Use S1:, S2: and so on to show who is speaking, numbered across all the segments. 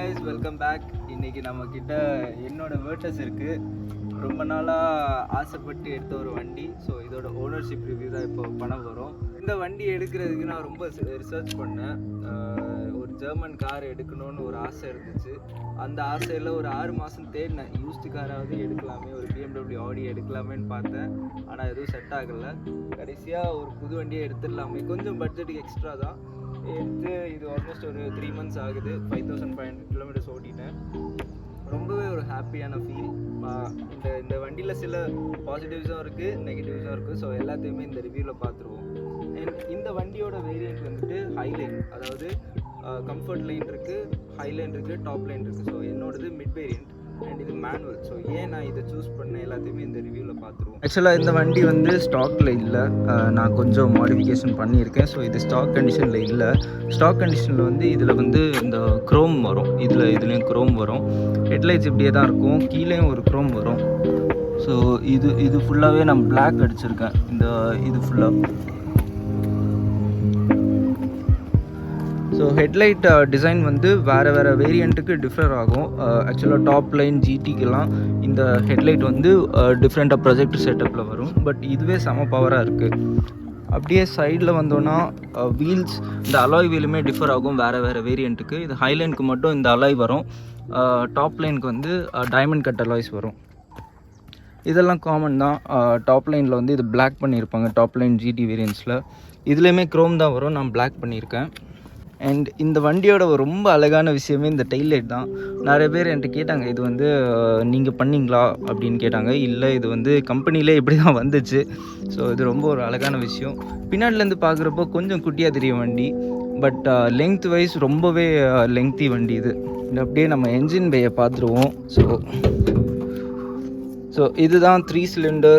S1: guys, welcome back. இன்னைக்கு நம்ம கிட்ட என்னோட வேர்ட்டஸ் இருக்கு. ரொம்ப நாளாக ஆசைப்பட்டு எடுத்த ஒரு வண்டி. ஸோ இதோட ஓனர்ஷிப் ரிவ்யூ தான் இப்போ பண்ண போகிறோம். இந்த வண்டி எடுக்கிறதுக்கு நான் ரொம்ப ரிசர்ச் பண்ணேன். ஒரு ஜெர்மன் கார் எடுக்கணும்னு ஒரு ஆசை இருந்துச்சு. அந்த ஆசையில் ஒரு 6 மாதம் தேடினேன். யூஸ்டு காராவது எடுக்கலாமே, ஒரு BMW ஆடி எடுக்கலாமேன்னு பார்த்தேன். ஆனால் எதுவும் செட் ஆகலை. கடைசியாக ஒரு புது வண்டியை எடுத்துடலாமே, கொஞ்சம் பட்ஜெட்டுக்கு எக்ஸ்ட்ரா தான் எடுத்து. இது ஆல்மோஸ்ட் ஒரு 3 months ஆகுது. 5500 கிலோமீட்டர்ஸ் ஓட்டிட்டேன். ரொம்பவே ஒரு ஹாப்பியான ஃபீல். இந்த வண்டியில் சில பாசிட்டிவ்ஸும் இருக்குது, நெகட்டிவ்ஸும் இருக்குது. ஸோ எல்லாத்தையுமே இந்த ரிவ்யூவில் பார்த்துருவோம். அண்ட் இந்த வண்டியோட வேரியண்ட் வந்துட்டு ஹைலைன், அதாவது கம்ஃபர்ட் லைன் இருக்குது, ஹைலைன் இருக்குது, டாப் லைன் இருக்குது. ஸோ என்னோடது மிட் வேரியண்ட் அண்ட் இது மேனுவல். ஸோ ஏன் நான் இதை சூஸ் பண்ணேன் எல்லாத்தையுமே இந்த ரிவ்யூவில் பார்த்துருவோம். ஆக்சுவலாக இந்த வண்டி வந்து ஸ்டாக்கில் இல்லை, நான் கொஞ்சம் மாடிஃபிகேஷன் பண்ணியிருக்கேன். ஸோ இது ஸ்டாக் கண்டிஷனில் இல்லை. ஸ்டாக் கண்டிஷனில் வந்து இதில் வந்து இந்த க்ரோம் வரும், இதுலேயும் க்ரோம் வரும். ஹெட்லைட்ஸ் இப்படியே தான் இருக்கும், கீழேயும் ஒரு க்ரோம் வரும். ஸோ இது ஃபுல்லாகவே நான் பிளாக் அடிச்சிருக்கேன். இது ஃபுல்லாக. ஸோ ஹெட்லைட் டிசைன் வந்து வேறு வேரியண்ட்டுக்கு டிஃபர் ஆகும். ஆக்சுவலாக டாப் லைன் ஜிடிக்கெலாம் இந்த ஹெட்லைட் வந்து டிஃப்ரெண்ட்டாக ப்ரொஜெக்ட் செட்டப்பில் வரும். பட் இதுவே செம பவராக இருக்குது. அப்படியே சைடில் வந்தோன்னா வீல்ஸ், இந்த அலாய் வீலுமே டிஃபர் ஆகும் வேறு வேரியண்ட்டுக்கு. இது ஹைலைனுக்கு மட்டும் இந்த அலாய் வரும். டாப் லைனுக்கு வந்து டைமண்ட் கட் அலாய்ஸ் வரும். இதெல்லாம் காமன் தான். டாப் லைனில் வந்து இது பிளாக் பண்ணியிருப்பாங்க டாப் லைன் ஜிடி வேரியன்ஸில். இதுலேயுமே க்ரோம் தான் வரும், நான் பிளாக் பண்ணியிருக்கேன். அண்ட் இந்த வண்டியோட ரொம்ப அழகான விஷயமே இந்த டெய்லைட் தான். நிறைய பேர் என்கிட்ட கேட்டாங்க, இது வந்து நீங்கள் பண்ணிங்களா அப்படின்னு கேட்டாங்க. இல்லை, இது வந்து கம்பெனிலே இப்படி தான் வந்துச்சு. ஸோ இது ரொம்ப ஒரு அழகான விஷயம். பின்னாடிலேருந்து பார்க்குறப்போ கொஞ்சம் குட்டியாக தெரியும் வண்டி, பட் லெங்த் வைஸ் ரொம்பவே லெங்க்தி வண்டி இது. அப்படியே நம்ம என்ஜின் பேயை பார்த்துருவோம். ஸோ இதுதான் 3 cylinder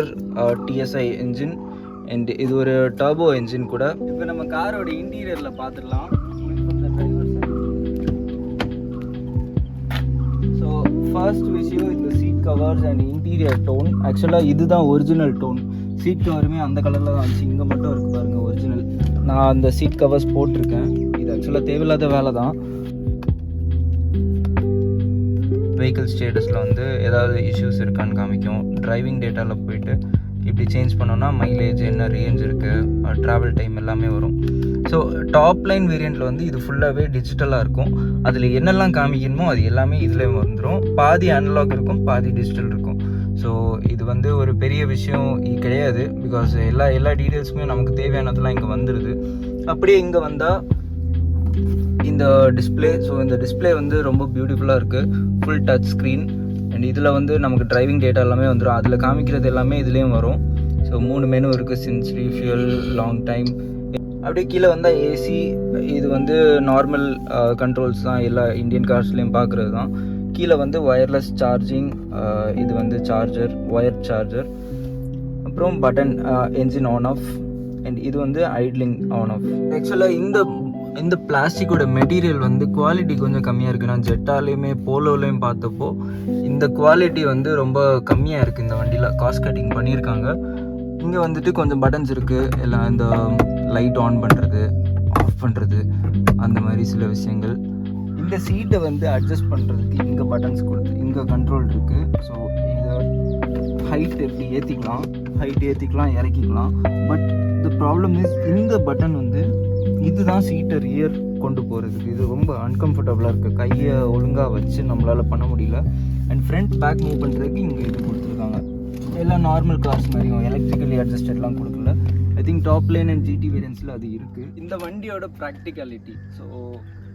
S1: TSI என்ஜின். அண்ட் இது ஒரு டர்போ என்ஜின் கூட. இப்போ நம்ம காரோட இன்டீரியரில் பார்த்துடலாம். ஃபர்ஸ்ட் விஷயம், இந்த seat covers and interior tone. ஆக்சுவலாக இதுதான் ஒரிஜினல் டோன். சீட் கவருமே அந்த கலரில் தான் வந்துச்சு. இங்கே மட்டும் இருக்குது பாருங்கள் ஒரிஜினல். நான் அந்த சீட் கவர்ஸ் போட்டிருக்கேன். இது ஆக்சுவலாக தேவையில்லாத வேலை தான். வெஹிக்கிள் ஸ்டேட்டஸில் வந்து ஏதாவது இஷ்யூஸ் இருக்கான்னு காமிக்கும். டிரைவிங் டேட்டாவில் போயிட்டு இப்படி சேஞ்ச் பண்ணோன்னா மைலேஜ், என்ன ரேஞ்ச் இருக்குது, ட்ராவல் டைம் எல்லாமே வரும். ஸோ டாப் லைன் வேரியண்ட்டில் வந்து இது ஃபுல்லாகவே டிஜிட்டலாக இருக்கும். அதில் என்னெல்லாம் காமிக்கணுமோ அது எல்லாமே இதில் வந்துடும். பாதி அனலாக் இருக்கும், பாதி டிஜிட்டல் இருக்கும். ஸோ இது வந்து ஒரு பெரிய விஷயம் கிடையாது. பிகாஸ் எல்லா டீட்டெயில்ஸுமே நமக்கு தேவையானதெல்லாம் இங்கே வந்துடுது. அப்படியே இங்கே வந்தால் இந்த டிஸ்பிளே. ஸோ இந்த டிஸ்பிளே வந்து ரொம்ப பியூட்டிஃபுல்லாக இருக்குது. Full touch screen. அண்ட் இதில் வந்து நமக்கு டிரைவிங் டேட்டா எல்லாமே வந்துடும். அதில் காமிக்கிறது எல்லாமே இதுலேயும் வரும். ஸோ 3 மெனு இருக்குது: சென்சரி, ஃபியூல், லாங் டைம். அப்படியே கீழே வந்தால் ஏசி. இது வந்து நார்மல் கண்ட்ரோல்ஸ் தான், எல்லா இந்தியன் கார்ஸ்லேயும் பார்க்குறது தான். கீழே வந்து ஒயர்லெஸ் சார்ஜிங், இது வந்து சார்ஜர், ஒயர் சார்ஜர். அப்புறம் button, engine on off. And இது வந்து ஐட்லிங் ஆன் ஆஃப். ஆக்சுவலாக இந்த பிளாஸ்டிக்கோட மெட்டீரியல் வந்து குவாலிட்டி கொஞ்சம் கம்மியாக இருக்குது. நான் ஜெட்டாலேயுமே போலோலையும் பார்த்தப்போ இந்த குவாலிட்டி வந்து ரொம்ப கம்மியாக இருக்குது இந்த வண்டியில். காஸ்ட் கட்டிங் பண்ணியிருக்காங்க. இங்கே வந்துட்டு கொஞ்சம் பட்டன்ஸ் இருக்குது. எல்லாம் இந்த லைட் ஆன் பண்ணுறது, ஆஃப் பண்ணுறது, அந்த மாதிரி சில விஷயங்கள். இந்த சீட்டை வந்து அட்ஜஸ்ட் பண்ணுறதுக்கு இங்கே பட்டன்ஸ் கொடுத்து இங்கே கண்ட்ரோல் இருக்குது. ஸோ இதை ஹைட் எப்படி ஏற்றிக்கலாம், இறக்கிக்கலாம். பட் த ப்ராப்ளம் இஸ், இந்த பட்டன் வந்து இதுதான் சீட்டை ரியர் கொண்டு போகிறதுக்கு. இது ரொம்ப அன்கம்ஃபர்டபுளாக இருக்குது. கையை ஒழுங்காக வச்சு நம்மளால் பண்ண முடியல. அண்ட் ஃப்ரண்ட் பேக் மூவ் பண்ணுறதுக்கு இங்கே இது கொடுத்துருக்காங்க. எல்லாம் நார்மல் கார்ஸ் மாதிரியும் எலக்ட்ரிக்கலி அட்ஜஸ்டட்லாம் கொடுக்கல. I think top line and GT வேரியன்ஸில் அது இருக்குது. இந்த வண்டியோட ப்ராக்டிகாலிட்டி. ஸோ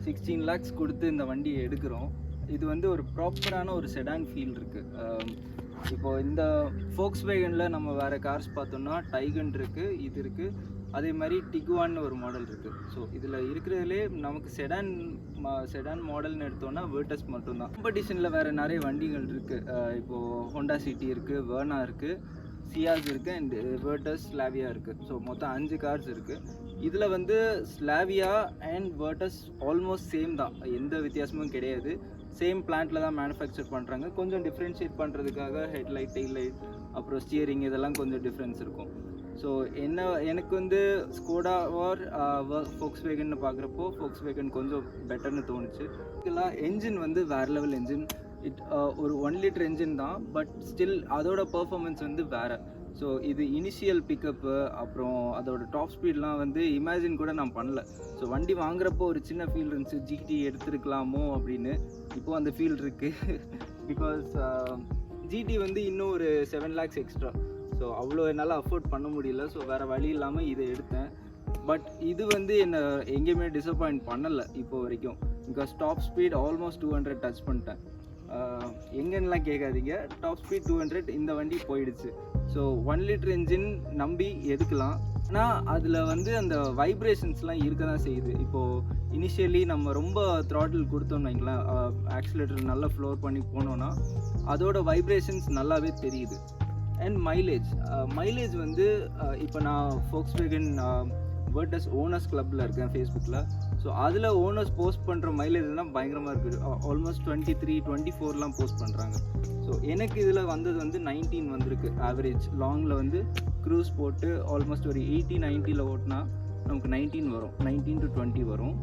S1: 16 lakhs கொடுத்து இந்த வண்டியை எடுக்கிறோம். இது வந்து ஒரு ப்ராப்பரான ஒரு செடான் ஃபீல் இருக்குது. இப்போது இந்த Volkswagenல நம்ம வேறு கார்ஸ் பார்த்தோம்னா டைகன் இருக்குது, இது இருக்குது. அதே மாதிரி டிகுவான்னு ஒரு மாடல் இருக்குது. ஸோ இதில் இருக்கிறதுலே நமக்கு செடான் மாடல்னு எடுத்தோன்னா வேர்ட்டஸ் மட்டும்தான். காம்படிஷனில் வேறு நிறைய வண்டிகள் இருக்குது. இப்போது ஹோண்டா சிட்டி இருக்குது, வேர்னா இருக்குது, சியாஸ் இருக்குது, அண்ட் வேர்ட்டஸ், ஸ்லாவியா இருக்குது. ஸோ மொத்தம் 5 கார்ஸ் இருக்குது. இதில் வந்து ஸ்லாவியா அண்ட் வேர்ட்டஸ் ஆல்மோஸ்ட் சேம் தான், எந்த வித்தியாசமும் கிடையாது. சேம் பிளான்ட்டில் தான் மேனுஃபேக்சர் பண்ணுறாங்க. கொஞ்சம் டிஃப்ரென்ஷியேட் பண்ணுறதுக்காக ஹெட்லைட், டெய்ல் லைட், அப்புறம் ஸ்டியரிங், இதெல்லாம் கொஞ்சம் டிஃப்ரென்ஸ் இருக்கும். ஸோ எனக்கு வந்து ஸ்கோடா ஆர் Volkswagenன்னு பார்க்குறப்போ Volkswagen கொஞ்சம் பெட்டர்னு தோணுச்சு. இதெல்லாம் என்ஜின் வந்து வேறு லெவல் என்ஜின். ஒரு 1 லிட்டர் என்ஜின் தான், பட் ஸ்டில் அதோட பர்ஃபார்மன்ஸ் வந்து வேறு. ஸோ இது இனிஷியல் பிக்கப்பு, அப்புறம் அதோட டாப் ஸ்பீட்லாம் வந்து இமேஜின் கூட நான் பண்ணல. ஸோ வண்டி வாங்குறப்போ ஒரு சின்ன ஃபீல் இருந்துச்சு, ஜிடி எடுத்துருக்கலாமோ அப்படின்னு. இப்போது அந்த ஃபீல் இருக்குது. பிகாஸ் ஜிடி வந்து இன்னும் ஒரு 7 lakhs எக்ஸ்ட்ரா. ஸோ அவ்வளோ என்னால் அஃபோர்ட் பண்ண முடியல. ஸோ வேறு வழி இல்லாமல் இதை எடுத்தேன். பட் இது வந்து என்னை எங்கேயுமே டிசப்பாயிண்ட் பண்ணலை இப்போ வரைக்கும். Because top speed almost 200 touch பண்ணிட்டேன். எங்கன்னெலாம் கேட்காதீங்க, டாப் ஸ்பீட் 200 இந்த வண்டி போயிடுச்சு. ஸோ 1 லிட்டர் என்ஜின் நம்பி எடுக்கலாம். ஆனால் அதில் வந்து அந்த வைப்ரேஷன்ஸ்லாம் இருக்க தான் செய்யுது. இப்போது இனிஷியலி நம்ம ரொம்ப த்ராட்டில் கொடுத்தோன்னு வைங்களேன், ஆக்சிலேட்டர் நல்லா ஃப்ளோர் பண்ணி போனோன்னா அதோட வைப்ரேஷன்ஸ் நல்லாவே தெரியுது. அண்ட் மைலேஜ் வந்து இப்போ நான் Volkswagen வேர்டஸ் ஓனர்ஸ் கிளப்பில் இருக்கேன் ஃபேஸ்புக்கில். ஸோ அதில் ஓனர்ஸ் போஸ்ட் பண்ணுற மைலேஜ்லாம் பயங்கரமாக இருக்குது. ஆல்மோஸ்ட் 23, 24லாம் போஸ்ட் பண்ணுறாங்க. ஸோ எனக்கு இதில் வந்தது வந்து 19 வந்திருக்கு ஆவரேஜ். லாங்கில் வந்து க்ரூஸ் போட்டு ஆல்மோஸ்ட் ஒரு 80-90ல் ஓட்டினா நமக்கு 19 வரும், 19 to 20 வரும்.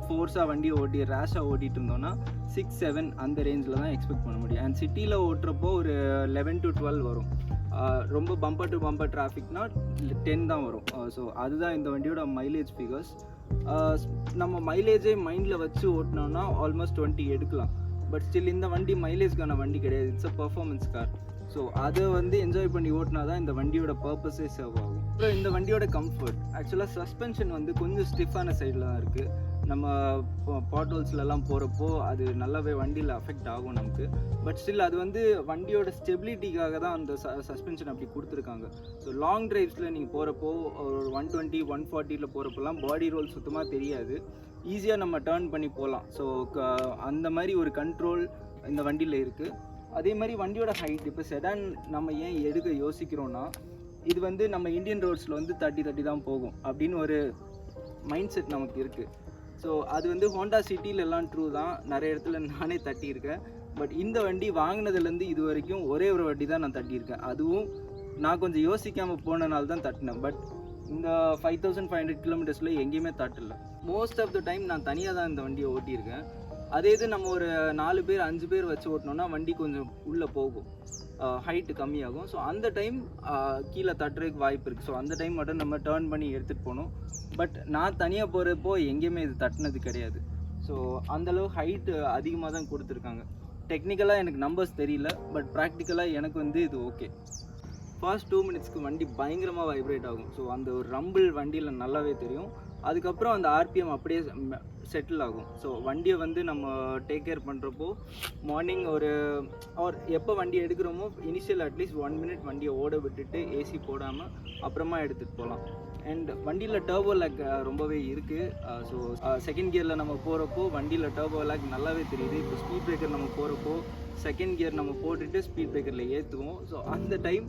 S1: ஃபோர்ஸாக வண்டியை ஓட்டி ரேஷாக ஓட்டிகிட்டு இருந்தோன்னா 6-7 அந்த ரேஞ்சில் தான் எக்ஸ்பெக்ட் பண்ண முடியும். அண்ட் சிட்டியில் ஓட்டுறப்போ ஒரு 11 to 12 வரும். ரொம்ப பம்பர் டு பம்பர் டிராஃபிக்னா 10 தான் வரும். ஸோ அதுதான் இந்த வண்டியோட மைலேஜ் ஃபிகர்ஸ். நம்ம மைலேஜே மைண்டில் வச்சு ஓட்டினோன்னா ஆல்மோஸ்ட் 20 எடுக்கலாம். பட் ஸ்டில் இந்த வண்டி மைலேஜ்க்கான வண்டி கிடையாது, it's a performance car. So அதை வந்து என்ஜாய் பண்ணி ஓட்டினா தான் இந்த வண்டியோட பர்பஸே சர்வ் ஆகும். அப்புறம் இந்த வண்டியோட கம்ஃபர்ட், ஆக்சுவலாக சஸ்பென்ஷன் வந்து கொஞ்சம் ஸ்டிஃபான சைடில் தான் இருக்குது. நம்ம பாட்ஹோல்ஸ்லலாம் போகிறப்போ அது நல்லாவே வண்டியில் அஃபெக்ட் ஆகும் நமக்கு. பட் ஸ்டில் அது வந்து வண்டியோட ஸ்டெபிலிட்டிக்காக தான் அந்த சஸ்பென்ஷன் அப்படி கொடுத்துருக்காங்க. ஸோ லாங் டிரைவ்ஸில் நீங்கள் போகிறப்போ ஒரு 120, 140ல் போகிறப்போலாம் பாடி ரோல் சுத்தமாக தெரியாது, ஈஸியாக நம்ம டேர்ன் பண்ணி போகலாம். ஸோ அந்த மாதிரி ஒரு கண்ட்ரோல் இந்த வண்டியில் இருக்குது. அதே மாதிரி வண்டியோட ஹைட், இப்போ செடான் நம்ம ஏன் எடுக்க யோசிக்கிறோன்னா, இது வந்து நம்ம இந்தியன் ரோட்ஸில் வந்து 30 தான் போகும் அப்படின்னு ஒரு மைண்ட் செட் நமக்கு இருக்குது. ஸோ அது வந்து ஹோண்டா சிட்டிலெல்லாம் ட்ரூ தான், நிறைய இடத்துல நானே தட்டியிருக்கேன். பட் இந்த வண்டி வாங்கினதுலேருந்து இது வரைக்கும் ஒரே ஒரு வண்டி தான் நான் தட்டியிருக்கேன். அதுவும் நான் கொஞ்சம் யோசிக்காமல் போனனால தான் தட்டினேன். பட் இந்த 5500 கிலோமீட்டர்ஸில் எங்கேயுமே தட்டலை. மோஸ்ட் ஆஃப் த டைம் நான் தனியாக தான் இந்த வண்டியை ஓட்டியிருக்கேன். அதே இது நம்ம ஒரு 4 பேர் 5 பேர் வச்சு ஓட்டினோன்னா வண்டி கொஞ்சம் உள்ளே போகும், ஹைட்டு கம்மியாகும். ஸோ அந்த டைம் கீழே தட்டுறதுக்கு வாய்ப்பு இருக்குது. ஸோ அந்த டைம் மட்டும் நம்ம டேர்ன் பண்ணி எடுத்துகிட்டு போகணும். பட் நான் தனியாக போகிறப்போ எங்கேயுமே இது தட்டினது கிடையாது. ஸோ அந்தளவு ஹைட்டு அதிகமாக தான் கொடுத்துருக்காங்க. டெக்னிக்கலாக எனக்கு நம்பர்ஸ் தெரியல, பட் ப்ராக்டிக்கலாக எனக்கு வந்து இது ஓகே. ஃபர்ஸ்ட் 2 மினிட்ஸ்க்கு வண்டி பயங்கரமாக வைப்ரேட் ஆகும். ஸோ அந்த ஒரு ரம்பிள் வண்டியில் நல்லாவே தெரியும். அதுக்கப்புறம் அந்த ஆர்பிஎம் அப்படியே செட்டில் ஆகும். ஸோ வண்டியை வந்து நம்ம டேக் கேர் பண்ணுறப்போ மார்னிங் எப்போ வண்டி எடுக்கிறோமோ இனிஷியல் அட்லீஸ்ட் 1 மினிட் வண்டியை ஓட விட்டுட்டு ஏசி போடாமல் அப்புறமா எடுத்துகிட்டு போகலாம். அண்ட் வண்டியில் டர்போ லேக் ரொம்பவே இருக்குது. ஸோ செகண்ட் கியரில் நம்ம போகிறப்போ வண்டியில் டர்போ லேக் நல்லாவே தெரியுது. இப்போ ஸ்பீட் பிரேக்கர் நம்ம போகிறப்போ செகண்ட் கியர் நம்ம போட்டுட்டு ஸ்பீட் பிரேக்கரில் ஏற்றுவோம். ஸோ அந்த டைம்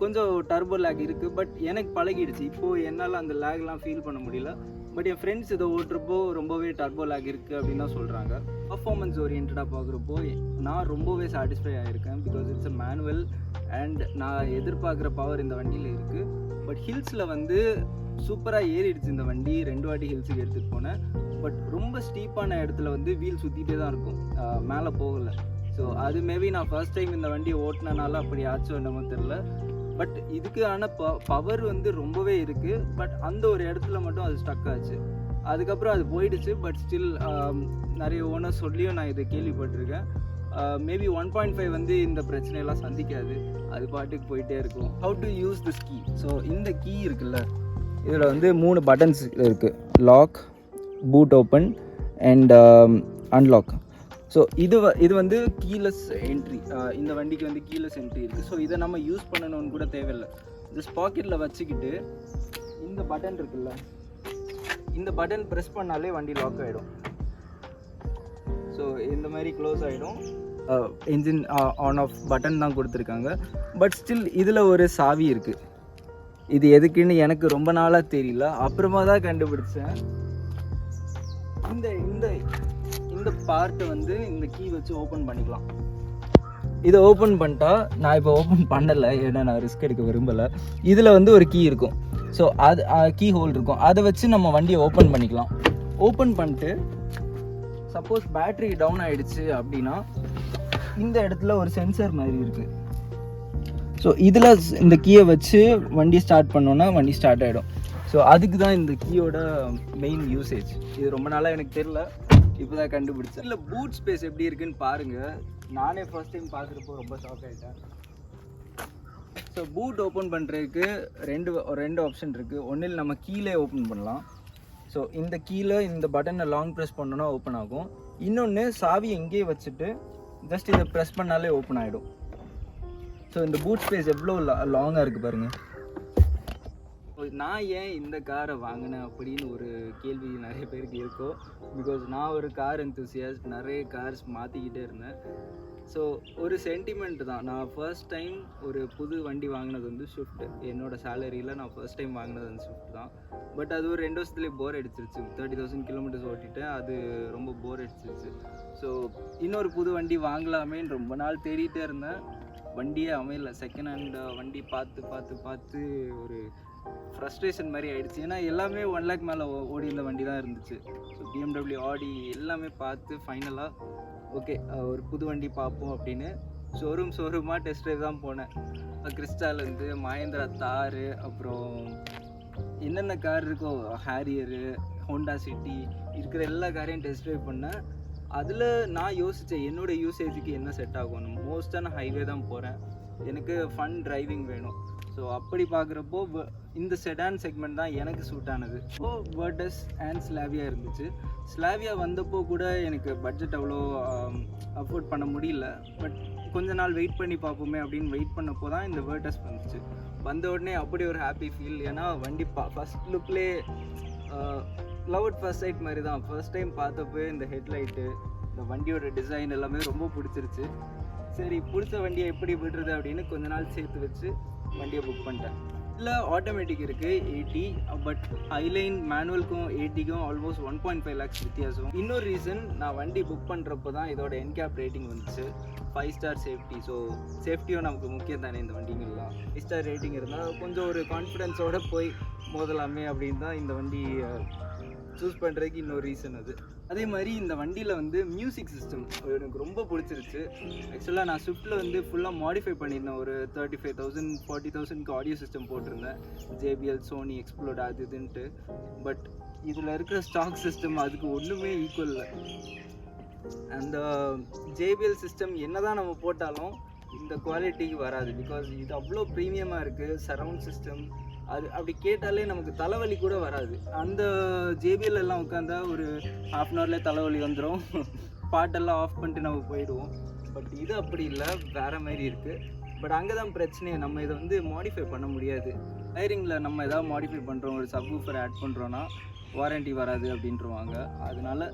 S1: கொஞ்சம் டர்போ லேக் இருக்குது. பட் எனக்கு பழகிடுச்சு, இப்போது என்னால் அந்த லேக்லாம் ஃபீல் பண்ண முடியல. பட் என் ஃப்ரெண்ட்ஸ் இதை ஓட்டுறப்போ ரொம்பவே டர்போ லேக் இருக்குது அப்படின்னு தான் சொல்கிறாங்க. பர்ஃபார்மன்ஸ் ஓரியன்டாக பார்க்குறப்போ நான் ரொம்பவே சாட்டிஸ்ஃபை ஆகிருக்கேன். Because it's a manual and நான் எதிர்பார்க்குற பவர் இந்த வண்டியில் இருக்குது. பட் ஹில்ஸில் வந்து சூப்பராக ஏறிடுச்சு இந்த வண்டி. 2 வாட்டி ஹில்ஸுக்கு எடுத்துகிட்டு போனேன். பட் ரொம்ப ஸ்டீப்பான இடத்துல வந்து வீல் சுற்றிட்டே தான் இருக்கும், மேலே போகலை. ஸோ அது மேபி நான் ஃபர்ஸ்ட் டைம் இந்த வண்டியை ஓட்டினனால அப்படி ஆச்சோ என்னமோ தெரில. பட் இதுக்கான பவர் வந்து ரொம்பவே இருக்குது. பட் அந்த ஒரு இடத்துல மட்டும் அது ஸ்டக் ஆச்சு, அதுக்கப்புறம் அது போயிடுச்சு. பட் ஸ்டில் நிறைய ஓனர் சொல்லியும் நான் இதை கேள்விப்பட்டிருக்கேன். மேபி 1.5 வந்து இந்த பிரச்சனையெல்லாம் சந்திக்காது, அது பாட்டுக்கு போயிட்டே இருக்கும். How to use this key. So இந்த கீ இருக்குல்ல, இதில் வந்து 3 பட்டன்ஸ் இருக்குது, lock, boot open and unlock. So இது வந்து கீலெஸ் என்ட்ரி. இந்த வண்டிக்கு வந்து கீலெஸ் என்ட்ரி இருக்குது. ஸோ இதை நம்ம யூஸ் பண்ணணும்னு கூட தேவையில்லை. ஜஸ்ட் பாக்கெட்டில் வச்சுக்கிட்டு இந்த பட்டன் இருக்குல்ல, இந்த பட்டன் ப்ரெஸ் பண்ணாலே வண்டி லாக் ஆகிடும். ஸோ இந்த மாதிரி க்ளோஸ் ஆகிடும். என்ஜின் ஆன் ஆஃப் பட்டன் தான் கொடுத்துருக்காங்க. பட் ஸ்டில் இதில் ஒரு சாவி இருக்குது. இது எதுக்குன்னு எனக்கு ரொம்ப நாளாக தெரியல, அப்புறமா தான் கண்டுபிடிச்சேன். இந்த பார்ட்டை வந்து இந்த கீ வச்சு ஓப்பன் பண்ணிக்கலாம். இதை ஓப்பன் பண்ணிட்டா, நான் இப்போ ஓப்பன் பண்ணலை ஏன்னா நான் ரிஸ்க் எடுக்க விரும்பலை. இதில் வந்து ஒரு கீ இருக்கும். ஸோ அது கீ ஹோல் இருக்கும், அதை வச்சு நம்ம வண்டியை ஓப்பன் பண்ணிக்கலாம். ஓப்பன் பண்ணிட்டு சப்போஸ் பேட்ரி டவுன் ஆகிடுச்சு அப்படின்னா இந்த இடத்துல ஒரு சென்சர் மாதிரி இருக்குது. ஸோ இதில் இந்த கீயை வச்சு வண்டி ஸ்டார்ட் பண்ணோன்னா வண்டி ஸ்டார்ட் ஆகிடும். ஸோ அதுக்கு தான் இந்த கீயோட மெயின் யூசேஜ். இது ரொம்ப நாளாக எனக்கு தெரியல, இப்போ தான் கண்டுபிடிச்சேன். இல்லை பூட் ஸ்பேஸ் எப்படி இருக்குன்னு பாருங்கள். நானே ஃபர்ஸ்ட் டைம் பார்க்குறப்போ ரொம்ப ஷாக் ஆகிட்டேன். ஸோ பூட் ஓப்பன் பண்ணுறதுக்கு ரெண்டு ஆப்ஷன் இருக்குது. ஒன்றில் நம்ம கீழே ஓப்பன் பண்ணலாம். ஸோ இந்த கீழே இந்த பட்டனை லாங் ப்ரெஸ் பண்ணோன்னா ஓப்பன் ஆகும். இன்னொன்று சாவி எங்கேயே வச்சுட்டு ஜஸ்ட் இதை ப்ரெஸ் பண்ணாலே ஓப்பன் ஆகிடும். ஸோ இந்த பூட் ஸ்பேஸ் எவ்வளோ லாங்காக இருக்குது பாருங்கள். நான் ஏன் இந்த காரை வாங்கினேன் அப்படின்னு ஒரு கேள்வி நிறைய பேருக்கு இருக்கும். பிகாஸ் நான் ஒரு கார் என்தூசியாஸ்ட், நிறைய கார்ஸ் மாற்றிக்கிட்டே இருந்தேன். ஸோ ஒரு சென்டிமெண்ட் தான். நான் ஃபர்ஸ்ட் டைம் ஒரு புது வண்டி வாங்கினது வந்து ஸ்விஃப்ட். என்னோடய சேலரியில் நான் ஃபர்ஸ்ட் டைம் வாங்கினது வந்து ஸ்விஃப்ட் தான். பட் அது ஒரு 2 வருஷத்துலேயே போர் அடிச்சிருச்சு. 30,000 கிலோமீட்டர்ஸ் ஓட்டிட்டேன், அது ரொம்ப போர் அடிச்சிருச்சு. ஸோ இன்னொரு புது வண்டி வாங்கலாமேன்னு ரொம்ப நாள் தேடிகிட்டே இருந்தேன். வண்டியே அமையல. செகண்ட் ஹேண்ட் வண்டி பார்த்து ஒரு ஃப்ரஸ்ட்ரேஷன் மாதிரி ஆகிடுச்சு. ஏன்னா எல்லாமே 1 lakh மேலே ஓடி இந்த வண்டி தான் இருந்துச்சு. ஸோ BMW, ஆடி எல்லாமே பார்த்து ஃபைனலாக ஓகே ஒரு புது வண்டி பார்ப்போம் அப்படின்னு ஷோரூமாக டெஸ்ட் ட்ரைவ் தான் போனேன். கிறிஸ்டாலேருந்து மஹேந்திரா தார், அப்புறம் என்னென்ன கார் இருக்கோ ஹேரியரு, ஹோண்டா சிட்டி இருக்கிற எல்லா காரையும் டெஸ்ட் ட்ரைவ் பண்ணேன். அதில் நான் யோசித்தேன் என்னோடய யூசேஜுக்கு என்ன செட் ஆகும். மோஸ்ட்டாக நான் ஹைவே தான் போகிறேன், எனக்கு ஃபன் டிரைவிங் வேணும். ஸோ அப்படி பார்க்குறப்போ இந்த செடான் செக்மெண்ட் தான் எனக்கு சூட் ஆனது. ஸோ வேர்டஸ் அண்ட் ஸ்லாவியா இருந்துச்சு. ஸ்லாவியா வந்தப்போ கூட எனக்கு பட்ஜெட் அவ்வளோ அஃபோர்ட் பண்ண முடியல. பட் கொஞ்ச நாள் வெயிட் பண்ணி பார்ப்போமே அப்படின்னு வெயிட் பண்ணப்போ தான் இந்த வேர்டஸ் வந்துச்சு. வந்த உடனே அப்படி ஒரு ஹாப்பி ஃபீல். ஏன்னா வண்டி ஃபஸ்ட் லுக்லேயே லவ் அட் ஃபர்ஸ்ட் சைட் மாதிரி தான். ஃபர்ஸ்ட் டைம் பார்த்தப்போ இந்த ஹெட்லைட்டு, இந்த வண்டியோட டிசைன் எல்லாமே ரொம்ப பிடிச்சிருச்சு. சரி பிடிச்ச வண்டியை எப்படி விடுறது அப்படின்னு கொஞ்ச நாள் சேர்த்து வச்சு வண்டியை புக் பண்ணிட்டேன். இல்லை ஆட்டோமேட்டிக் இருக்குது 80, பட் ஹைலைன் மேனுவலுக்கும் 80க்கும் ஆல்மோஸ்ட் 1.5 lakhs வித்தியாசம். இன்னொரு ரீசன், நான் வண்டி புக் பண்ணுறப்போ தான் இதோட என்கேப் ரேட்டிங் வந்துச்சு 5 star சேஃப்டி. ஸோ சேஃப்டியும் நமக்கு முக்கியம் தானே இந்த வண்டிங்கெல்லாம். 5 star ரேட்டிங் இருந்தால் கொஞ்சம் ஒரு கான்ஃபிடென்ஸோடு போய் மோதலாமே அப்படின்னு தான் இந்த வண்டி சூஸ் பண்ணுறதுக்கு இன்னொரு ரீசன் அது. அதே மாதிரி இந்த வண்டியில் வந்து மியூசிக் சிஸ்டம் எனக்கு ரொம்ப பிடிச்சிருச்சு. ஆக்சுவலாக நான் ஸ்விஃப்ட்டில் வந்து ஃபுல்லாக மாடிஃபை பண்ணியிருந்தேன். ஒரு 35,000 40,000க்கு ஆடியோ சிஸ்டம் போட்டிருந்தேன், JBL, சோனி, எக்ஸ்ப்ளோர்ட் அது இதுன்ட்டு. பட் இதில் இருக்கிற ஸ்டாக் சிஸ்டம் அதுக்கு ஒன்றுமே ஈக்குவல் இல்லை. அந்த JBL சிஸ்டம் என்ன தான் நம்ம போட்டாலும் இந்த குவாலிட்டிக்கு வராது. பிகாஸ் இது அவ்வளோ ப்ரீமியமாக இருக்குது. சரவுண்ட் சிஸ்டம் அது அப்படி கேட்டாலே நமக்கு தலைவலி கூட வராது. அந்த JBL எல்லாம் உட்காந்தா ஒரு ½ an hourலேயே தலைவலி வந்துடும். பாட்டெல்லாம் ஆஃப் பண்ணிட்டு நம்ம போயிடுவோம். பட் இது அப்படி இல்லை, வேறு மாதிரி இருக்குது. பட் அங்கே தான் பிரச்சனையே, நம்ம இதை வந்து மாடிஃபை பண்ண முடியாது. டயரிங்கில் நம்ம எதாவது மாடிஃபை பண்ணுறோம், ஒரு சப்வூஃபர் ஆட் பண்ணுறோன்னா வாரண்ட்டி வராது அப்படின்றவாங்க. அதனால்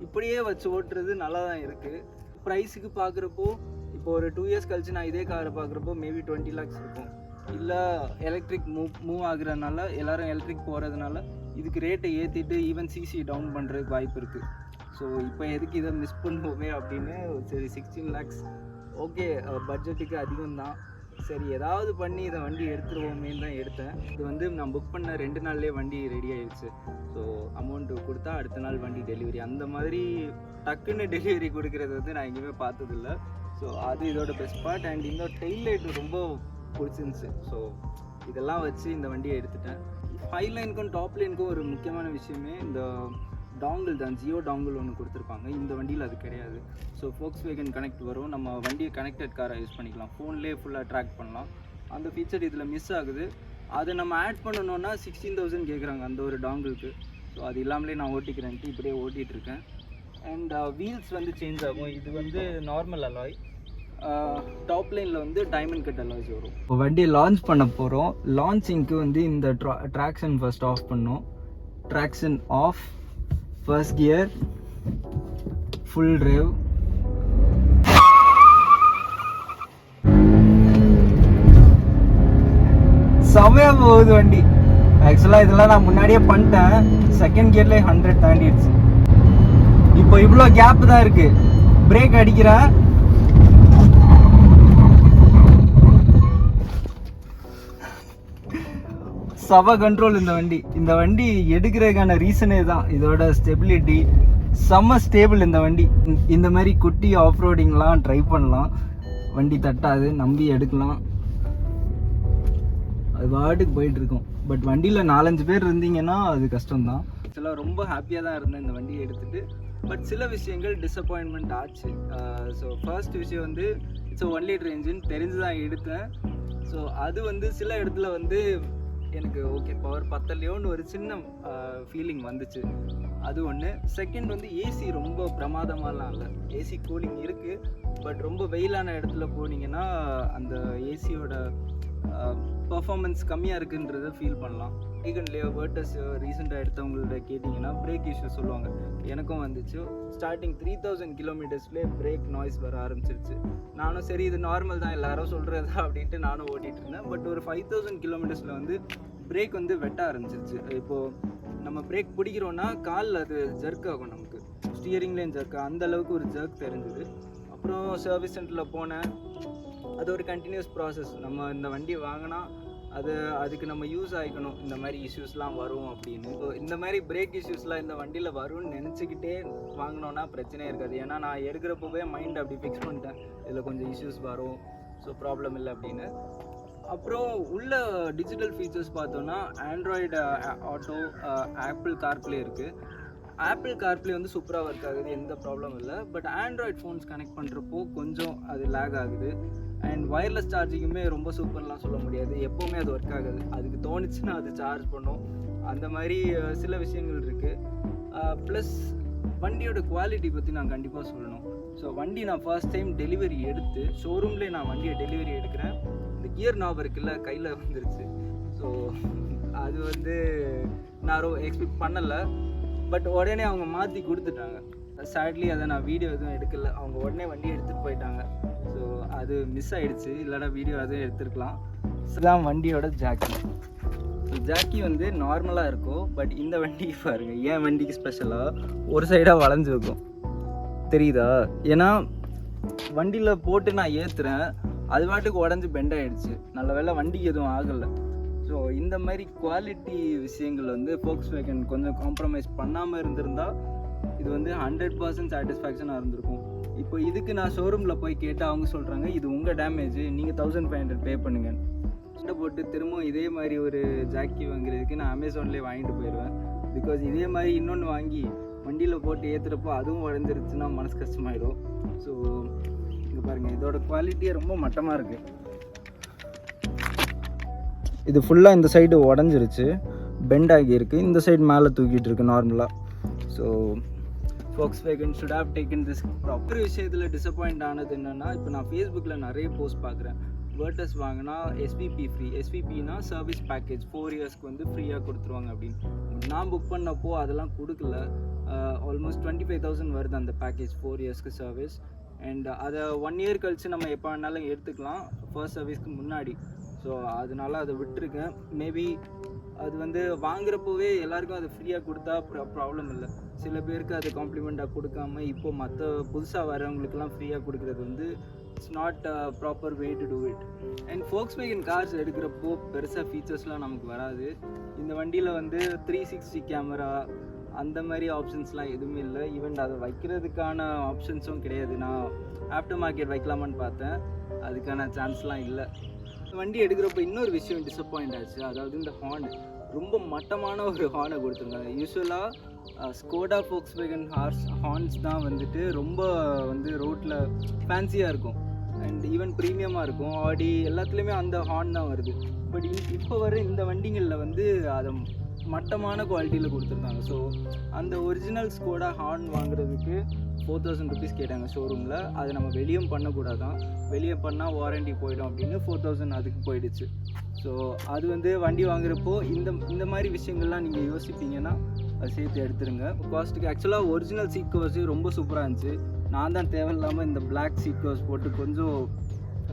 S1: இப்படியே வச்சு ஓட்டுறது நல்லா தான் இருக்குது. ப்ரைஸுக்கு பார்க்குறப்போ இப்போ ஒரு 2 years கழிச்சு நான் இதே காரை பார்க்குறப்போ மேபி 20 lakhs இருக்கும். இல்லை எலக்ட்ரிக் மூவ் ஆகுறதுனால, எல்லோரும் எலக்ட்ரிக் போகிறதுனால இதுக்கு ரேட்டை ஏற்றிட்டு ஈவன் சிசி டவுன் பண்ணுறதுக்கு வாய்ப்பு இருக்குது. ஸோ இப்போ எதுக்கு இதை மிஸ் பண்ணுவோமே அப்படின்னு சரி 16 lakhs ஓகே பட்ஜெட்டுக்கு அதிகம்தான், சரி ஏதாவது பண்ணி இதை வண்டி எடுத்துருவோமேன்னு தான் எடுத்தேன். இது வந்து நான் புக் பண்ண 2 நாள்லேயே வண்டி ரெடி ஆகிடுச்சு. ஸோ அமௌண்ட்டு கொடுத்தா அடுத்த நாள் வண்டி டெலிவரி. அந்த மாதிரி டக்குன்னு டெலிவரி கொடுக்குறது வந்து நான் எங்கேயுமே பார்த்ததில்ல. ஸோ அது இதோட பெஸ்ட் பார்ட். அண்ட் இன்னொரு டெயில் லைட் ரொம்ப பிடிச்சிருந்துச்சு. ஸோ இதெல்லாம் வச்சு இந்த வண்டியை எடுத்துட்டேன். ஹைலைனுக்கும் டாப்லைனுக்கும் ஒரு முக்கியமான விஷயமே இந்த டாங்கிள் தான். ஜியோ டாங்கிள் ஒன்று கொடுத்துருப்பாங்க. இந்த வண்டியில் அது கிடையாது. ஸோ Volkswagen கனெக்ட் வரும், நம்ம வண்டியை கனெக்டட் காரை யூஸ் பண்ணிக்கலாம், ஃபோன்லேயே ஃபுல்லாக ட்ராக் பண்ணலாம். அந்த ஃபீச்சர் இதில் மிஸ் ஆகுது. அதை நம்ம ஆட் பண்ணணுன்னா 16,000 கேட்குறாங்க அந்த ஒரு டாங்கிளுக்கு. ஸோ அது இல்லாமலே நான் ஓட்டிக்கிறேன்ட்டு இப்படியே ஓட்டிகிட்ருக்கேன். அண்ட் வீல்ஸ் வந்து சேஞ்ச் ஆகும். இது வந்து நார்மல் அலாய், டாப்லைனில் வந்து டைமண்ட் கட் அலாய்ஸ் வரும். இப்போ வண்டியை லான்ச் பண்ண போகிறோம். லான்ச்சிங்க்கு வந்து இந்த ட்ராக்ஷன் ஃபர்ஸ்ட் ஆஃப் பண்ணோம். Traction off, first gear, full drive. செமையாக போகுது வண்டி. ஆக்சுவலாக இதெல்லாம் நான் முன்னாடியே பண்ணிட்டேன். செகண்ட் கியர்லேயே 100 தாண்டிடுச்சு. இப்போ இவ்வளோ கேப் தான் இருக்குது. பிரேக் அடிக்கிறேன்,
S2: சவ கண்ட்ரோல் இந்த வண்டி எடுக்கிறதுக்கான ரீசனே தான் இதோட ஸ்டெபிலிட்டி. செம்ம ஸ்டேபிள் இந்த வண்டி. இந்த மாதிரி குட்டி ஆஃப் ரோடிங்லாம் ட்ரை பண்ணலாம், வண்டி தட்டாது, நம்பி எடுக்கலாம், அது பாட்டுக்கு போயிட்டு இருக்கும். பட் வண்டியில் 4-5 பேர் இருந்தீங்கன்னா அது கஷ்டம்தான். ஆக்சுவலாக ரொம்ப ஹாப்பியாக தான் இருந்தேன் இந்த வண்டியை எடுத்துகிட்டு. பட் சில விஷயங்கள் டிசப்பாயின்மெண்ட் ஆச்சு. ஸோ ஃபர்ஸ்ட் விஷயம் வந்து இட்ஸ் 1 லிட்டர் என்ஜின் தெரிஞ்சு தான் எடுத்தேன். ஸோ அது வந்து சில இடத்துல வந்து எனக்கு ஓகே பவர் பத்தலையோன்னு ஒரு சின்ன ஃபீலிங் வந்துச்சு. அது ஒன்று. செகண்ட் வந்து ஏசி ரொம்ப பிரமாதமாலாம் இல்லை. ஏசி கூலிங் இருக்குது, பட் ரொம்ப வெயிலான இடத்துல போனீங்கன்னா அந்த ஏசியோட பர்ஃபார்மன்ஸ் கம்மியாக இருக்குன்றதை ஃபீல் பண்ணலாம். ஈகன்லேயோ வேர்டஸ் ரீசெண்டாக எடுத்தவங்கள்ட்ட கேட்டிங்கன்னா பிரேக் இஷ்யூ சொல்லுவாங்க. எனக்கும் வந்துச்சு. ஸ்டார்டிங் 3000 கிலோமீட்டர்ஸ்லேயே பிரேக் நாய்ஸ் வர ஆரம்பிச்சிருச்சு. நானும் சரி இது நார்மல் தான் எல்லாரும் சொல்கிறதா அப்படின்ட்டு நானும் ஓட்டிகிட்டு இருந்தேன். பட் ஒரு 5000 கிலோமீட்டர்ஸில் வந்து பிரேக் வந்து வெட்ட ஆரம்பிச்சிருச்சு. இப்போது நம்ம பிரேக் பிடிக்கிறோன்னா காலில் அது ஜர்க் ஆகும், நமக்கு ஸ்டியரிங்லேயும் ஜர்க், அந்த அளவுக்கு ஒரு ஜர்க் தெரிஞ்சுது. அப்புறம் சர்வீஸ் சென்டரில் போனேன். அது ஒரு கண்டினியூஸ் ப்ராசஸ். நம்ம இந்த வண்டி வாங்கினா அதுக்கு நம்ம யூஸ் ஆகிக்கணும், இந்த மாதிரி இஷ்யூஸ்லாம் வரும் அப்படின்னு. ஸோ இந்த மாதிரி பிரேக் இஷ்யூஸ்லாம் இந்த வண்டியில் வரும்னு நினச்சிக்கிட்டே வாங்கினோன்னா பிரச்சனையே இருக்காது. ஏன்னா நான் எடுக்கிறப்பவே மைண்ட் அப்படி ஃபிக்ஸ் பண்ணிட்டேன், இதில் கொஞ்சம் இஷ்யூஸ் வரும், ஸோ ப்ராப்ளம் இல்லை அப்படின்னு. அப்புறம் உள்ள டிஜிட்டல் ஃபீச்சர்ஸ் பார்த்தோன்னா ஆண்ட்ராய்டு ஆட்டோ, ஆப்பிள் கார்ப்ளே இருக்குது. ஆப்பிள் கார்ப்ளே வந்து சூப்பராக ஒர்க் ஆகுது, எந்த ப்ராப்ளம் இல்லை. பட் ஆண்ட்ராய்ட் ஃபோன்ஸ் கனெக்ட் பண்ணுறப்போ கொஞ்சம் அது லேக் ஆகுது. அண்ட் ஒயர்லெஸ் சார்ஜிங்குமே ரொம்ப சூப்பர்லாம் சொல்ல முடியாது, எப்போவுமே அது ஒர்க் ஆகுது. அதுக்கு தோணுச்சுன்னா அது சார்ஜ் பண்ணும். அந்த மாதிரி சில விஷயங்கள் இருக்குது. ப்ளஸ் வண்டியோட குவாலிட்டி பற்றி நான் கண்டிப்பாக சொல்லணும். ஸோ வண்டி நான் ஃபர்ஸ்ட் டைம் டெலிவரி எடுத்து ஷோரூம்லேயே நான் வண்டியை டெலிவரி எடுக்கிறேன். இந்த கியர் நாப் இருக்குல்ல கையில் வந்துருச்சு. ஸோ அது வந்து நான் எக்ஸ்பெக்ட் பண்ணலை. பட் உடனே அவங்க மாற்றி கொடுத்துட்டாங்க. சேட்லி அதை நான் வீடியோ எதுவும் எடுக்கலை, அவங்க உடனே வண்டி எடுத்துகிட்டு போயிட்டாங்க. ஸோ அது மிஸ் ஆகிடுச்சு, இல்லைனா வீடியோ எதுவும் எடுத்துருக்கலாம். இதுதான் வண்டியோட ஜாக்கி. ஸோ ஜாக்கி வந்து நார்மலாக இருக்கும். பட் இந்த வண்டிக்கு பாருங்கள், ஏன் வண்டிக்கு ஸ்பெஷலாக ஒரு சைடாக வளைஞ்சிருக்கும், தெரியுதா? ஏன்னா வண்டியில் போட்டு நான் ஏற்றுறேன், அது பாட்டுக்கு உடஞ்சி பெண்ட் ஆகிடுச்சு. நல்ல வேளை வண்டிக்கு எதுவும் ஆகலை. ஸோ இந்த மாதிரி குவாலிட்டி விஷயங்கள் வந்து Volkswagen கொஞ்சம் காம்ப்ரமைஸ் பண்ணாமல் இருந்திருந்தால் இது வந்து 100% சாட்டிஸ்ஃபேக்ஷனாக இருந்திருக்கும். இப்போ இதுக்கு நான் ஷோரூமில் போய் கேட்டால் அவங்க சொல்கிறாங்க இது உங்கள் டேமேஜ், நீங்கள் 1500 பே பண்ணுங்கள். சண்டை போட்டு திரும்பவும் இதே மாதிரி ஒரு ஜாக்கி வாங்குறதுக்கு நான் அமேசான்லேயே வாங்கிட்டு போயிடுவேன். பிகாஸ் இதே மாதிரி இன்னொன்று வாங்கி வண்டியில் போட்டு ஏற்றுறப்போ அதுவும் உடஞ்சிருச்சுன்னா மனசு கஷ்டமாயிடும். ஸோ இங்கே பாருங்கள், இதோட குவாலிட்டியே ரொம்ப மட்டமாக இருக்குது. இது ஃபுல்லாக இந்த சைடு உடஞ்சிருச்சு, பெண்ட் ஆகியிருக்கு, இந்த சைடு மேலே தூக்கிட்டு இருக்கு நார்மலாக. So Volkswagen should have taken this proper. விஷயத்தில் டிசப்பாயிண்ட் ஆனது என்னென்னா, இப்போ நான் ஃபேஸ்புக்கில் நிறைய போஸ்ட் பார்க்குறேன், வேர்டஸ் வாங்கினா எஸ்விபி ஃப்ரீ. எஸ்விபினா சர்வீஸ் பேக்கேஜ் 4 இயர்ஸ்க்கு வந்து ஃப்ரீயாக கொடுத்துருவாங்க அப்படின்னு. நான் புக் பண்ணப்போ அதெல்லாம் கொடுக்கல. ஆல்மோஸ்ட் 25,000 வருது அந்த பேக்கேஜ் 4 இயர்ஸ்க்கு சர்வீஸ். அண்ட் அதை 1 இயர் கழித்து நம்ம எப்போ வேணாலும் எடுத்துக்கலாம், ஃபர்ஸ்ட் சர்வீஸ்க்கு முன்னாடி. ஸோ அதனால அதை விட்டுருக்கேன். மேபி அது வந்து வாங்குறப்போவே எல்லாருக்கும் அது ஃப்ரீயாக கொடுத்தா ப்ராப்ளம் இல்லை. சில பேருக்கு அது காம்ப்ளிமெண்ட்டாக கொடுக்காம இப்போ மற்ற புதுசாக வரவங்களுக்குலாம் ஃப்ரீயாக கொடுக்குறது வந்து it's not proper way to do it. And Volkswagen cars எடுக்கிறப்போ பெருசாக ஃபீச்சர்ஸ்லாம் நமக்கு வராது. இந்த வண்டியில் வந்து 360 கேமரா அந்த மாதிரி ஆப்ஷன்ஸ்லாம் எதுவுமே இல்லை. ஈவன் அதை வைக்கிறதுக்கான ஆப்ஷன்ஸும் கிடையாது. நான் ஆஃப்டர் மார்க்கெட் வைக்கலாமான்னு பார்த்தேன், அதுக்கான சான்ஸ்லாம் இல்லை. வண்டி எடுக்கிறப்ப இன்னொரு விஷயம் டிசப்பாயிண்ட் ஆச்சு. அதாவது இந்த ஹார்ன் ரொம்ப மட்டமான ஒரு ஹார்னை கொடுத்துருக்காங்க. யூஸ்வலாக ஸ்கோடா Volkswagen ஹார்ன்ஸ் தான் வந்துட்டு ரொம்ப வந்து ரோட்டில் ஃபேன்சியாக இருக்கும் அண்ட் ஈவன் ப்ரீமியமாக இருக்கும். ஆடி எல்லாத்துலேயுமே அந்த ஹார்ன் தான் வருது. பட் இப்போ வர இந்த வண்டிகளில் வந்து அதை மட்டமான குவாலிட்டியில் கொடுத்துருக்காங்க. ஸோ அந்த ஒரிஜினல் ஸ்கோடா ஹார்ன் வாங்குறதுக்கு 4000 ருபீஸ் கேட்டாங்க ஷோரூமில். அதை நம்ம வெளியும் பண்ணக்கூடாதான், வெளியே பண்ணால் வாரண்டி போயிடும் அப்படின்னு 4000 அதுக்கு போயிடுச்சு. ஸோ அது வந்து வண்டி வாங்குறப்போ இந்த மாதிரி விஷயங்கள்லாம் நீங்கள் யோசிப்பீங்கன்னா அதை சேர்த்து எடுத்துருங்க. காஸ்ட்டுக்கு ஆக்சுவலாக ஒரிஜினல் சீட் கவர்ஸு ரொம்ப சூப்பராக இருந்துச்சு. நான் தான் தேவையில்லாமல் இந்த பிளாக் சீட் கவர்ஸ் போட்டு கொஞ்சம்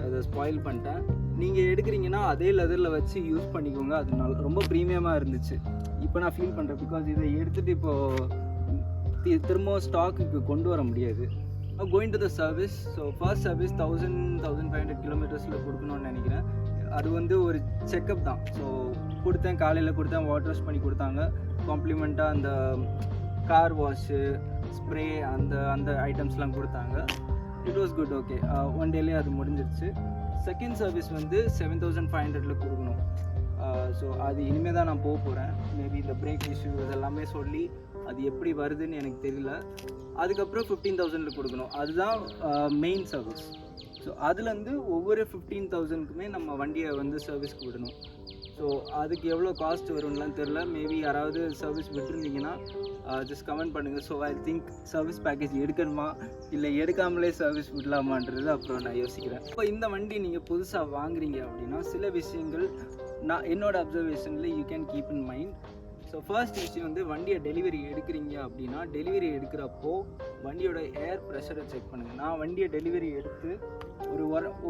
S2: அதை ஸ்பாயில் பண்ணிட்டேன். நீங்கள் எடுக்கிறீங்கன்னா அதே லெதரில் வச்சு யூஸ் பண்ணிக்கோங்க, அது ரொம்ப ப்ரீமியமாக இருந்துச்சு. இப்போ நான் ஃபீல் பண்ணுறேன், பிகாஸ் இதை எடுத்துகிட்டு இப்போது திரும்ப ஸ்டாக்குக்கு கொண்டு வர முடியாது. Going to the service. So first service 1000-1500 கிலோமீட்டர்ஸில் கொடுக்கணும்னு நினைக்கிறேன். அது வந்து ஒரு செக்கப் தான். ஸோ கொடுத்தேன், காலையில் கொடுத்தேன், வாட்டர் வாஷ் பண்ணி கொடுத்தாங்க. காம்ப்ளிமெண்ட்டாக அந்த கார் வாஷு, ஸ்ப்ரே அந்த அந்த ஐட்டம்ஸ்லாம் கொடுத்தாங்க. It was good. Okay, one டேலேயே அது முடிஞ்சிருச்சு. செகண்ட் சர்வீஸ் வந்து 7500 கொடுக்கணும். ஸோ அது இனிமேல் தான் நான் போக போகிறேன். மேபி இந்த பிரேக் இஷ்யூ இதெல்லாமே சொல்லி அது எப்படி வருதுன்னு எனக்கு தெரியல. அதுக்கப்புறம் 15000 கொடுக்கணும். அதுதான் மெயின் சர்வீஸ். ஸோ அதுலேருந்து ஒவ்வொரு 15000க்குமே நம்ம வண்டியை வந்து சர்வீஸ்க்கு விடணும். ஸோ அதுக்கு எவ்வளோ காஸ்ட் வரும்லாம் தெரில. மேபி யாராவது சர்வீஸ் விட்டுருந்தீங்கன்னா ஜஸ்ட் கமெண்ட் பண்ணுங்கள். So I think service package எடுக்கணுமா இல்லை எடுக்காமலே சர்வீஸ் விடலாமான்றது அப்புறம் நான் யோசிக்கிறேன். இப்போ இந்த வண்டி நீங்கள் புதுசாக வாங்குறீங்க அப்படின்னா சில விஷயங்கள் நான் என்னோட அப்சர்வேஷனில் you can keep in mind. So first விஷயம் வந்து வண்டியை டெலிவரி எடுக்கிறீங்க அப்படின்னா டெலிவரி எடுக்கிறப்போ வண்டியோட ஏர் ப்ரெஷரை செக் பண்ணுங்கள். நான் வண்டியை டெலிவரி எடுத்து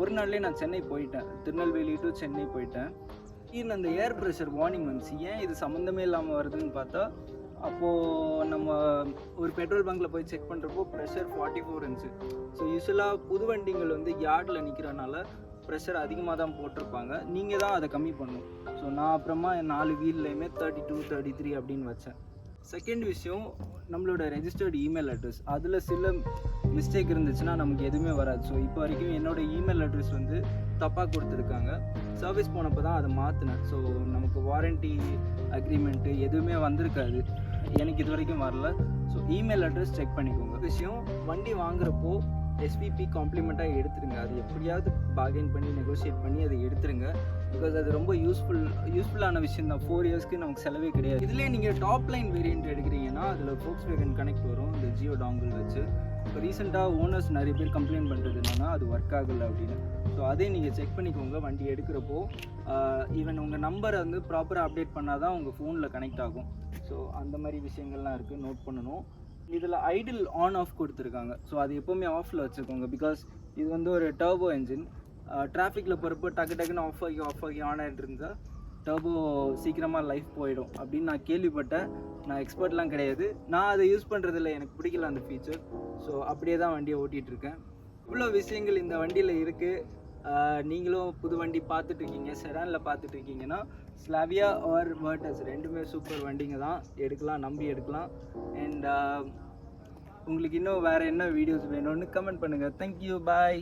S2: ஒரு நாள்லேயே நான் சென்னை போயிட்டேன். திருநெல்வேலி டு சென்னை போயிட்டேன். திடீர்னு அந்த ஏர் ப்ரெஷர் வார்னிங் வந்துச்சு. ஏன் இது சம்மந்தமே இல்லாமல் வருதுன்னு பார்த்தா அப்போது நம்ம ஒரு பெட்ரோல் பங்க்கில் போய் செக் பண்ணுறப்போ ப்ரெஷர் 44 இருந்துச்சு. ஸோ யூஸ்வலாக புது வண்டிங்கள் வந்து யார்டில் நிற்கிறனால ப்ரெஷர் அதிகமாக தான் போட்டிருப்பாங்க. நீங்கள் தான் அதை கம்மி பண்ணணும். ஸோ நான் அப்புறமா 4 வீல்லையுமே 32, 33 அப்படின்னு வச்சேன். செகண்ட் விஷயம், நம்மளோட ரெஜிஸ்டர்டு இமெயில் அட்ரஸ் அதில் சில மிஸ்டேக் இருந்துச்சுன்னா நமக்கு எதுவுமே வராது. ஸோ இப்போ வரைக்கும் என்னோடய இமெயில் அட்ரஸ் வந்து தப்பாக கொடுத்துருக்காங்க. சர்வீஸ் போனப்போ தான் அதை மாற்றினேன். ஸோ நமக்கு வாரண்ட்டி அக்ரிமெண்ட்டு எதுவுமே வந்திருக்காது. எனக்கு இது வரைக்கும் வரல. ஸோ இமெயில் அட்ரஸ் செக் பண்ணிக்கோங்க. விஷயம், வண்டி வாங்குறப்போ எஸ்பிபி காம்ப்ளிமெண்ட்டாக எடுத்துருங்க. அது எப்படியாவது பார்கெயின் பண்ணி நெகோஷியேட் பண்ணி அதை எடுத்துருங்க. பிகாஸ் அது ரொம்ப யூஸ்ஃபுல்லான விஷயம் தான். 4 இயர்ஸ்க்கு நமக்கு செலவே கிடையாது. இதுலேயே நீங்கள் டாப் லைன் வேரியண்ட் எடுக்கிறீங்கன்னா அதில் Volkswagen கனெக்ட் வரும், இந்த ஜியோ டாங்கிள் வச்சு. இப்போ ரீசெண்டாக ஓனர்ஸ் நிறைய பேர் கம்ப்ளைண்ட் பண்ணுறது என்னென்னா அது ஒர்க் ஆகலை அப்படின்னு. ஸோ அதே நீங்கள் செக் பண்ணிக்கோங்க வண்டி எடுக்கிறப்போ. ஈவன் உங்கள் நம்பரை வந்து ப்ராப்பராக அப்டேட் பண்ணால் தான் உங்கள் ஃபோனில் கனெக்ட் ஆகும். ஸோ அந்த மாதிரி விஷயங்கள்லாம் இருக்குது, நோட் பண்ணணும். இதில் ஐடில் ஆன் ஆஃப் கொடுத்துருக்காங்க. ஸோ அது எப்போவுமே ஆஃபில் வச்சுக்கோங்க. பிகாஸ் இது வந்து ஒரு டர்போ என்ஜின். டிராஃபிக்கில் போகிறப்போ டக்குன்னு ஆஃப் ஆகி ஆன் ஆகிட்டு இருந்தால் டர்போ சீக்கிரமாக லைஃப் போயிடும் அப்படின்னு நான் கேள்விப்பட்டேன். நான் எக்ஸ்பர்ட்லாம் கிடையாது. நான் அதை யூஸ் பண்ணுறதில்ல, எனக்கு பிடிக்கல அந்த ஃபீச்சர். ஸோ அப்படியே தான் வண்டியை ஓட்டிகிட்ருக்கேன். இவ்வளோ விஷயங்கள் இந்த வண்டியில் இருக்குது. நீங்களும் புது வண்டி பார்த்துட்ருக்கீங்க, செடானில் பார்த்துட்ருக்கீங்கன்னா ஸ்லாவியா ஆர் வர்டஸ் ரெண்டுமே சூப்பர் வண்டிங்க தான். எடுக்கலாம், நம்பி எடுக்கலாம். அண்ட் உங்களுக்கு இன்னும் வேறு என்ன வீடியோஸ் வேணும்னு கமெண்ட் பண்ணுங்கள். தேங்க்யூ, பாய்.